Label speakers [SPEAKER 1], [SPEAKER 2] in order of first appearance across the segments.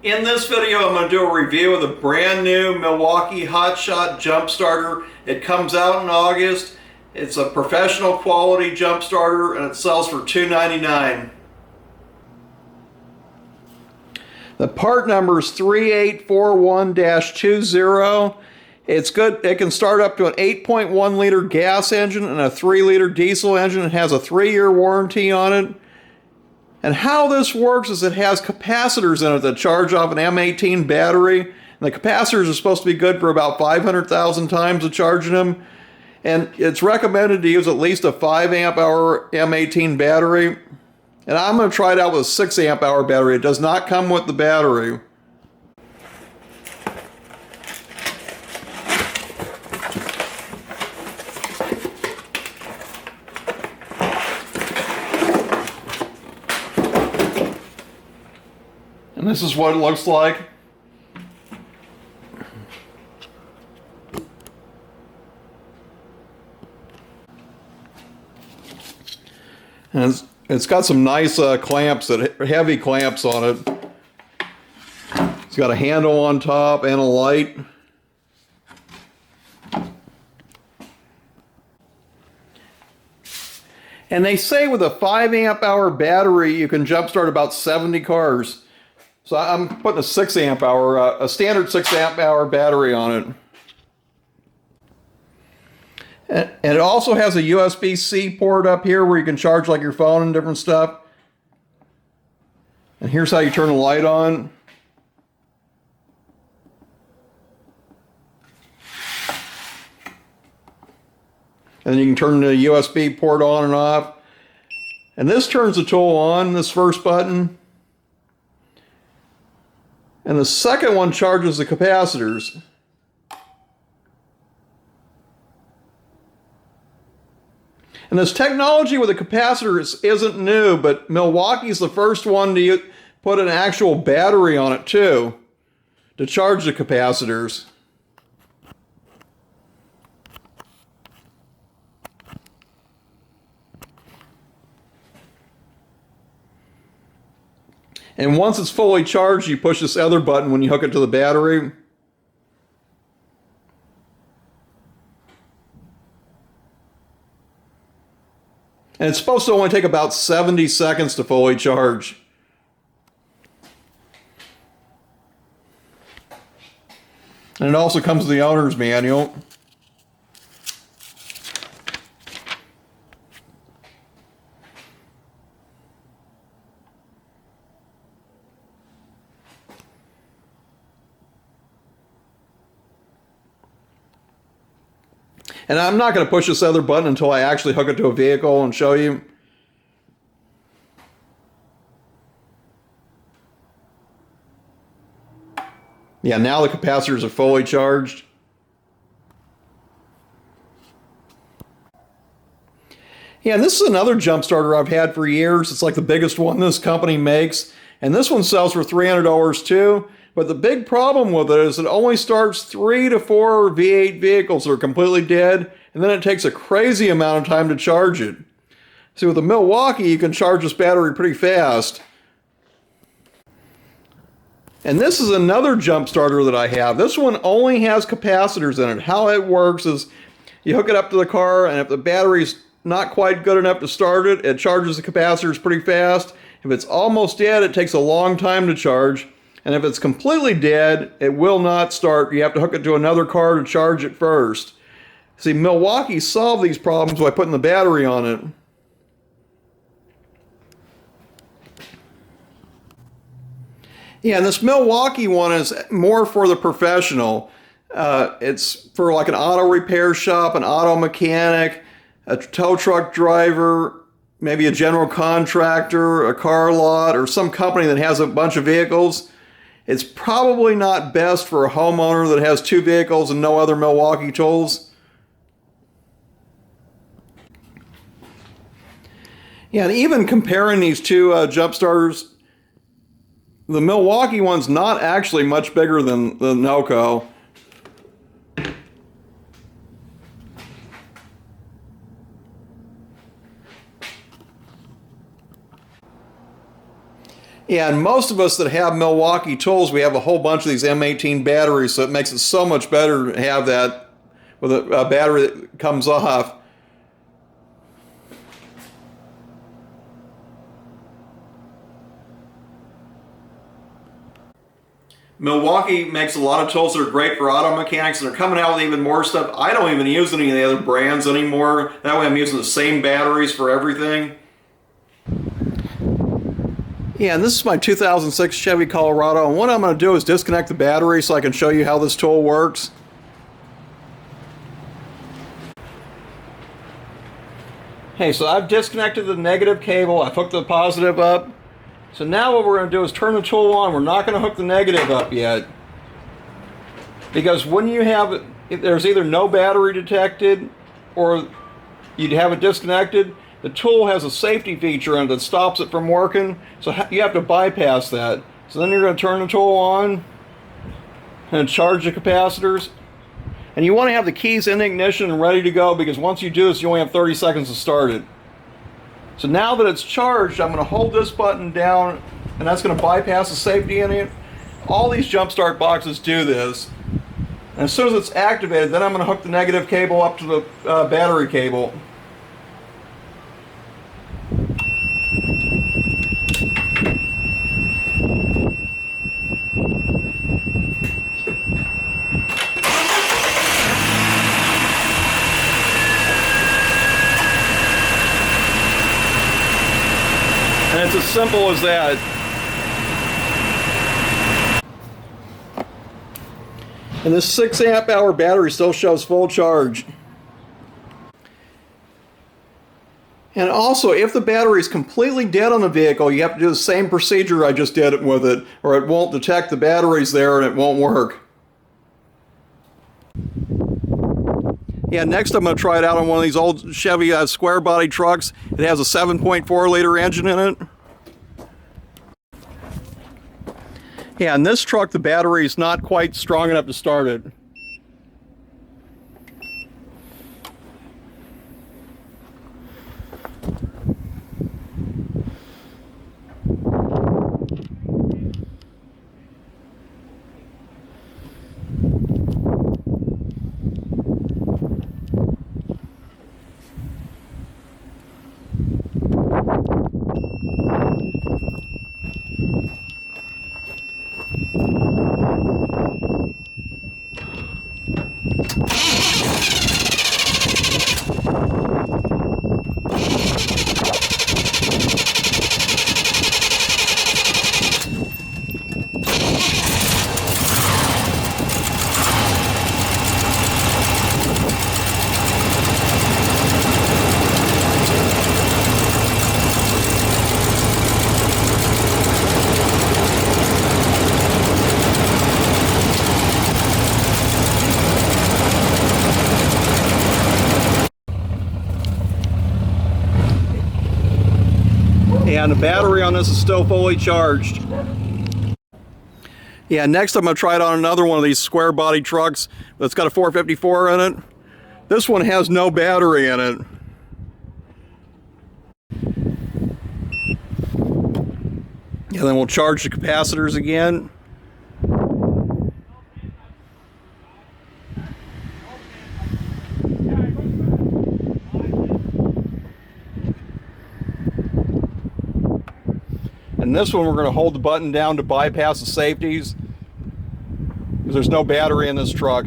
[SPEAKER 1] In this video, I'm going to do a review of the brand new Milwaukee Hotshot Jump Starter. It comes out in August. It's a professional quality jump starter and it sells for $2.99. The part number is 3841-20. It's good. It can start up to an 8.1 liter gas engine and a 3 liter diesel engine. It has a 3-year warranty on it. And how this works is it has capacitors in it that charge off an M18 battery. And the capacitors are supposed to be good for about 500,000 times of charging them. And it's recommended to use at least a 5 amp hour M18 battery. And I'm going to try it out with a 6 amp hour battery. It does not come with the battery. And this is what it looks like. And it's got some nice clamps, heavy clamps on it. It's got a handle on top and a light. And they say with a 5 amp hour battery, you can jumpstart about 70 cars. So I'm putting a 6 amp hour, a standard 6 amp hour battery on it. And it also has a USB-C port up here where you can charge like your phone and different stuff. And here's how you turn the light on. And then you can turn the USB port on and off. And this turns the tool on, this first button. And the second one charges the capacitors. And this technology with the capacitors isn't new, but Milwaukee's the first one to put an actual battery on it too, to charge the capacitors. And once it's fully charged, you push this other button when you hook it to the battery. And it's supposed to only take about 70 seconds to fully charge. And it also comes with the owner's manual. And I'm not going to push this other button until I actually hook it to a vehicle and show you. Yeah, now the capacitors are fully charged. Yeah, and this is another jump starter I've had for years. It's like the biggest one this company makes. And this one sells for $300 too. But the big problem with it is it only starts 3 to 4 V8 vehicles that are completely dead, and then it takes a crazy amount of time to charge it. See, with the Milwaukee, you can charge this battery pretty fast. And this is another jump starter that I have. This one only has capacitors in it. How it works is you hook it up to the car, and if the battery's not quite good enough to start it, it charges the capacitors pretty fast. If it's almost dead, it takes a long time to charge. And if it's completely dead, it will not start. You have to hook it to another car to charge it first. See, Milwaukee solved these problems by putting the battery on it. Yeah, and this Milwaukee one is more for the professional. It's for like an auto repair shop, an auto mechanic, a tow truck driver, maybe a general contractor, a car lot, or some company that has a bunch of vehicles. It's probably not best for a homeowner that has 2 vehicles and no other Milwaukee tools. Yeah, and even comparing these two jump starters, the Milwaukee one's not actually much bigger than the Noco. Yeah, and most of us that have Milwaukee tools, we have a whole bunch of these M18 batteries, so it makes it so much better to have that with a battery that comes off. Milwaukee makes a lot of tools that are great for auto mechanics, and they're coming out with even more stuff. I don't even use any of the other brands anymore. That way I'm using the same batteries for everything. Yeah, and this is my 2006 Chevy Colorado, and what I'm going to do is disconnect the battery so I can show you how this tool works. Okay, so I've disconnected the negative cable, I've hooked the positive up. So now what we're going to do is turn the tool on. We're not going to hook the negative up yet. Because when you have it, there's either no battery detected or you'd have it disconnected, the tool has a safety feature in it that stops it from working. So you have to bypass that. So then you're going to turn the tool on and charge the capacitors. And you want to have the keys in ignition and ready to go, because once you do this, you only have 30 seconds to start it. So now that it's charged, I'm going to hold this button down, and that's going to bypass the safety in it. All these jump start boxes do this. And as soon as it's activated, then I'm going to hook the negative cable up to the battery cable. And it's as simple as that. And this 6 amp hour battery still shows full charge. And also, if the battery is completely dead on the vehicle, you have to do the same procedure I just did with it, or it won't detect the batteries there and it won't work. Yeah, next I'm going to try it out on one of these old Chevy square body trucks. It has a 7.4 liter engine in it. Yeah, in this truck the battery is not quite strong enough to start it. And the battery on this is still fully charged. Yeah, next I'm going to try it on another one of these square body trucks that's got a 454 in it. This one has no battery in it. And then we'll charge the capacitors again. And this one we're going to hold the button down to bypass the safeties, because there's no battery in this truck.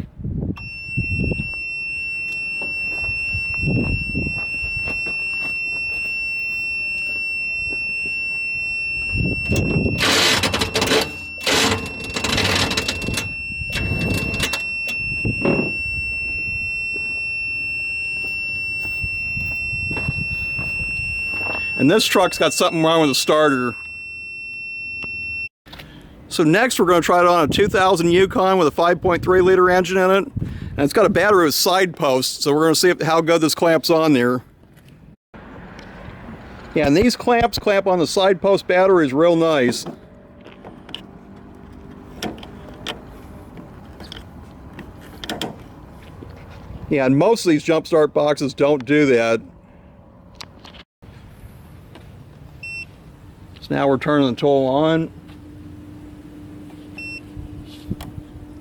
[SPEAKER 1] And this truck's got something wrong with the starter. So next we're going to try it on a 2000 Yukon with a 5.3 liter engine in it. And it's got a battery with side posts, so we're going to see how good this clamps on there. Yeah, and these clamps clamp on the side post batteries real nice. Yeah, and most of these jump start boxes don't do that. So now we're turning the tool on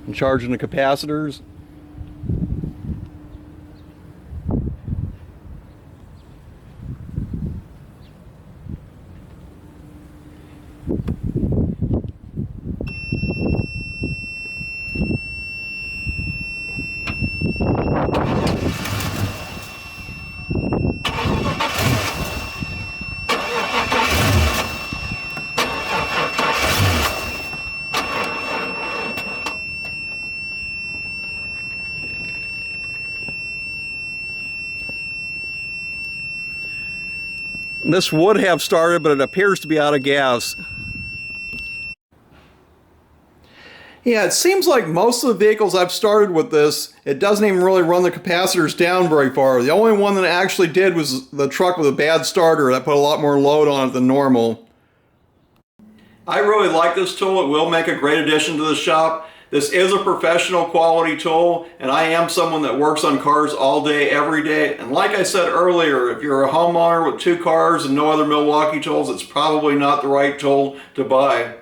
[SPEAKER 1] and charging the capacitors. This would have started, but it appears to be out of gas. Yeah, it seems like most of the vehicles I've started with this, it doesn't even really run the capacitors down very far. The only one that actually did was the truck with a bad starter that put a lot more load on it than normal. I really like this tool. It will make a great addition to the shop. This is a professional quality tool, and I am someone that works on cars all day, every day. And like I said earlier, if you're a homeowner with 2 cars and no other Milwaukee tools, it's probably not the right tool to buy.